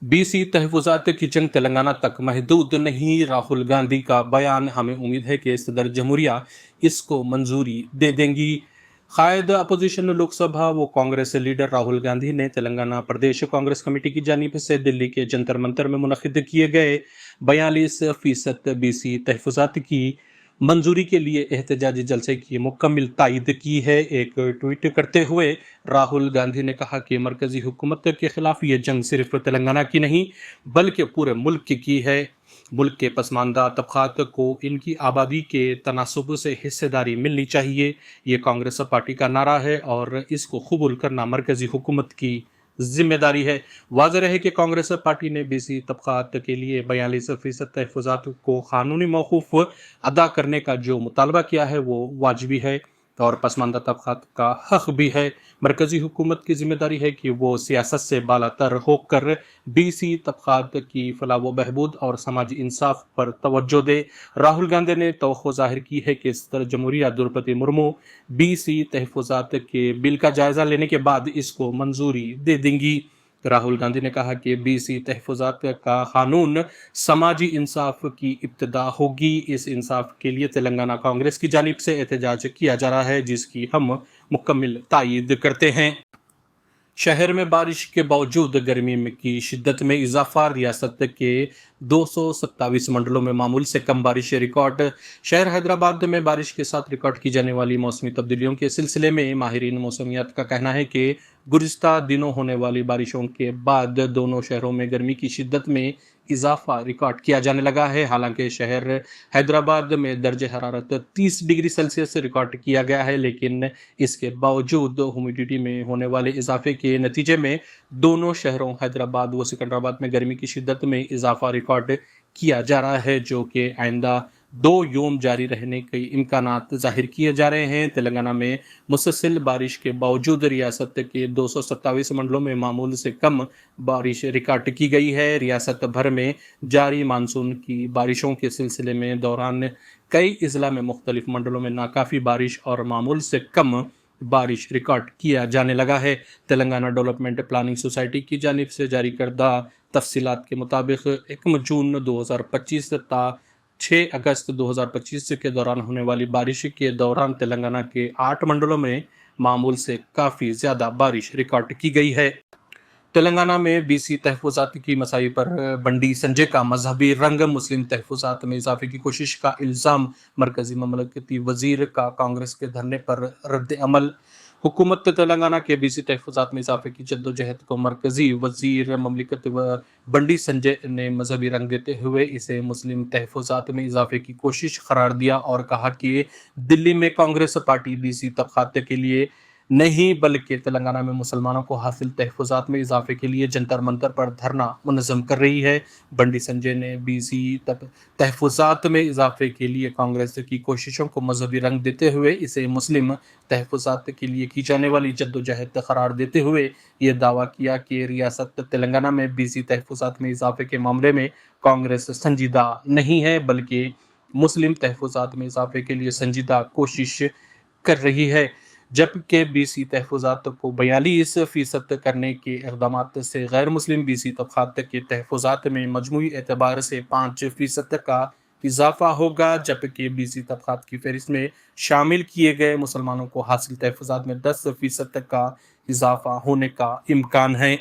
BC तहफ़्फ़ुज़ात की जंग तेलंगाना तक महदूद नहीं, राहुल गांधी का बयान, हमें उम्मीद है कि सदर जमहूरिया इसको मंजूरी दे देंगी। कायद अपोजिशन लोकसभा व कांग्रेस लीडर राहुल गांधी ने तेलंगाना प्रदेश कांग्रेस कमेटी की जानिब से दिल्ली के जंतर मंतर में मुनक़िद किए गए 42% बीसी तहफ़्फ़ुज़ात की मंजूरी के लिए एहतजाजी जलसे की मुकम्मल तायद की है। एक ट्वीट करते हुए राहुल गांधी ने कहा कि मरकजी हुकूमत के खिलाफ ये जंग सिर्फ तेलंगाना की नहीं बल्कि पूरे मुल्क की है। मुल्क के पसमानदा तबकात को इनकी आबादी के तनासुब से हिस्सेदारी मिलनी चाहिए, ये कांग्रेस पार्टी का नारा है और इसको कबूल करना मरकजी हुकूमत की जिम्मेदारी है। वाज़ेह है कि कांग्रेस पार्टी ने बीसी तबकात के लिए 42% तहफ़्फ़ुज़ात को कानूनी मौकूफ़ अदा करने का जो मुतालबा किया है वो वाजिबी है और पसमानदा तबकात का हक भी है। मरकजी हुकूमत की जिम्मेदारी है कि वो सियासत से बालातर होकर बीसी तबकात की फलाह व बहबूद और समाजी इंसाफ पर तवज्जो दे। राहुल गांधी ने तवक्को जाहिर की है कि सदर जमहूरिया द्रौपदी मुर्मू बीसी तहफ़्फ़ुज़ात के बिल का जायजा लेने के बाद इसको मंजूरी दे देंगी। राहुल गांधी ने कहा कि बीसी तहफ़्फ़ुज़ात का कानून समाजी इंसाफ की इब्तिदा होगी। इस इंसाफ के लिए तेलंगाना कांग्रेस की जानिब से एहतजाज किया जा रहा है, जिसकी हम मुकम्मल तायीद करते हैं। शहर में बारिश के बावजूद गर्मी की शिद्दत में इजाफा, रियासत के 227 मंडलों में मामूल से कम बारिश रिकॉर्ड। शहर हैदराबाद में बारिश के साथ रिकॉर्ड की जाने वाली मौसमी तब्दीलियों के सिलसिले में माहिरीन मौसमियात का कहना है कि गुज़िश्ता दिनों होने वाली बारिशों के बाद दोनों शहरों में गर्मी की शिद्दत में इजाफा रिकॉर्ड किया जाने लगा है। हालांकि शहर हैदराबाद में दर्ज हरारत 30 डिग्री सेल्सियस रिकॉर्ड किया गया है, लेकिन इसके बावजूद ह्यूमिडिटी में होने वाले इजाफे के नतीजे में दोनों शहरों हैदराबाद व सिकंदराबाद में गर्मी की शिद्दत में इजाफा रिकॉर्ड किया जा रहा है, जो कि आइंदा 2 यूम जारी रहने के इम्कानात जाहिर किए जा रहे हैं। तेलंगाना में मुसलसल बारिश के बावजूद रियासत के 227 मंडलों में मामूल से कम बारिश रिकॉर्ड की गई है। रियासत भर में जारी मानसून की बारिशों के सिलसिले में दौरान कई अजला में मुख्तलिफ मंडलों में नाकाफ़ी बारिश और मामूल से कम बारिश रिकॉर्ड किया जाने लगा है। तेलंगाना डेवलपमेंट प्लानिंग सोसाइटी की जानिब से जारी करदा तफसीलात के मुताबिक 1 जून 2025 ता 6 अगस्त 2025 के दौरान होने वाली बारिश के दौरान तेलंगाना के 8 मंडलों में मामूल से काफ़ी ज़्यादा बारिश रिकॉर्ड की गई है। तेलंगाना में बीसी तहफ़्फ़ुज़ात की मसाइल पर बंडी संजय का मजहबी रंग, मुस्लिम तहफ़्फ़ुज़ात में इजाफे की कोशिश का इल्ज़ाम, मरकज़ी ममलकती वज़ीर का कांग्रेस के धरने पर रद्द अमल। हुकूमत तेलंगाना के बीसी तहफ़्फ़ुज़ात में इजाफे की जद्दोजहद को मरकज़ी वज़ीर ममलिकत व बंडी संजय ने मजहबी रंग देते हुए इसे मुस्लिम तहफ़्फ़ुज़ात में इजाफे की कोशिश करार दिया और कहा कि दिल्ली में कांग्रेस पार्टी बीसी तबक़ात के लिए नहीं बल्कि तेलंगाना में मुसलमानों को हासिल तहफ़्फ़ुज़ात में इजाफे के लिए जंतर मंतर पर धरना मुनज़्ज़म कर रही है। बंडी संजय ने बीसी तहफ़्फ़ुज़ात में इजाफे के लिए कांग्रेस की कोशिशों को मजहबी रंग देते हुए इसे मुस्लिम तहफ़्फ़ुज़ात के लिए की जाने वाली जद्दोजहद करार देते हुए ये दावा किया कि रियासत तेलंगाना में बीसी तहफ़्फ़ुज़ात में इजाफे के मामले में कांग्रेस संजीदा नहीं है, बल्कि मुस्लिम तहफ़्फ़ुज़ात में इजाफे के लिए संजीदा कोशिश कर रही है। जबकि बीसी तहफ़्फ़ुज़ात को 42% करने के इक़दामात से गैर मुस्लिम बीसी तबक़ात के तहफ़्फ़ुज़ात में मजमूई एतबार से 5% का इजाफा होगा, जबकि बीसी तबक़ात की फ़हरिस्त में शामिल किए गए मुसलमानों को हासिल तहफ़्फ़ुज़ात में 10% का इजाफा होने का इम्कान है।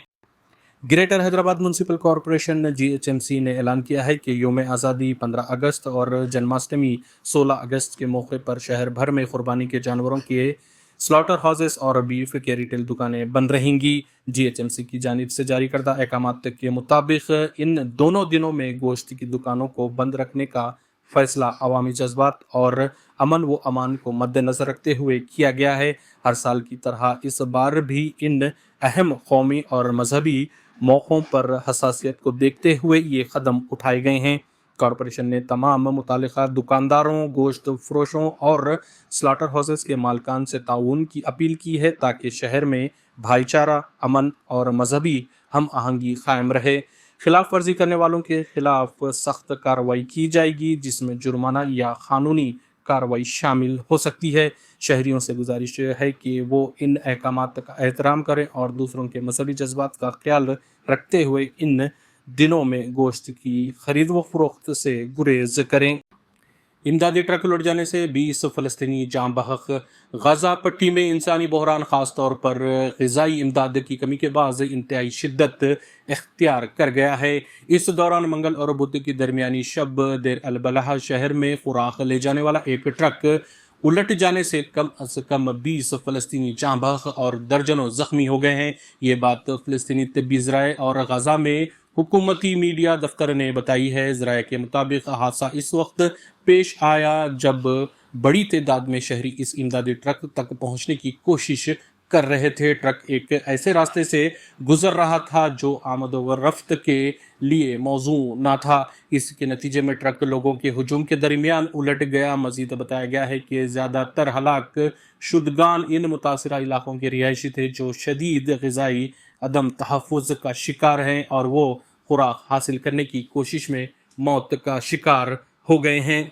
Greater Hyderabad municipal corporation GHMC ने ऐलान किया है कि यौम आज़ादी 15 अगस्त और जन्माष्टमी 16 अगस्त के मौके पर शहर भर में कुर्बानी के जानवरों के स्लॉटर हाउसेस और बीफ के रिटेल दुकानें बंद रहेंगी। जीएचएमसी की जानिब से जारी करदा अहकामात के मुताबिक इन दोनों दिनों में गोश्त की दुकानों को बंद रखने का फैसला अवामी जज्बात और अमन व अमान को मद्देनज़र रखते हुए किया गया है। हर साल की तरह इस बार भी इन अहम कौमी और मजहबी मौक़ों पर हसासियत को देखते हुए ये कदम उठाए गए हैं। कॉरपोरेशन ने तमाम मुतालिका दुकानदारों, गोश्त फरोशों और स्लॉटर हाउसेस के मालिकान से ताउन की अपील की है ताकि शहर में भाईचारा, अमन और मजहबी हम आहंगी कायम रहे। खिलाफ वर्जी करने वालों के खिलाफ सख्त कार्रवाई की जाएगी, जिसमें जुर्माना या कानूनी कार्रवाई शामिल हो सकती है। शहरियों से गुजारिश है कि वो इन अहकामात का एहतराम करें और दूसरों के मजहबी जज्बात का ख्याल रखते हुए इन دنوں میں گوشت کی خرید و فروخت سے گریز کریں۔ امدادی ٹرک لٹ جانے سے 20 فلسطینی جاں بحق۔ غزہ پٹی میں انسانی بحران خاص طور پر غذائی امداد کی کمی کے باعث انتہائی شدت اختیار کر گیا ہے۔ اس دوران منگل اور بدھ کی درمیانی شب دیر البلح شہر میں خوراک لے جانے والا ایک ٹرک الٹ جانے سے کم از کم 20 فلسطینی جاں بحق اور درجنوں زخمی ہو گئے ہیں۔ یہ بات فلسطینی طبی ذرائع اور غزہ میں حکومتی میڈیا دفتر نے بتائی ہے۔ ذرائع کے مطابق حادثہ اس وقت پیش آیا جب بڑی تعداد میں شہری اس امدادی ٹرک تک پہنچنے کی کوشش کر رہے تھے۔ ٹرک ایک ایسے راستے سے گزر رہا تھا جو آمد و رفت کے لیے موزوں نہ تھا۔ اس کے نتیجے میں ٹرک لوگوں کے ہجوم کے درمیان الٹ گیا۔ مزید بتایا گیا ہے کہ زیادہ تر ہلاک شدگان ان متاثرہ علاقوں کے رہائشی تھے جو شدید غذائی عدم تحفظ کا شکار ہیں اور وہ خوراک حاصل کرنے کی کوشش میں موت کا شکار ہو گئے ہیں۔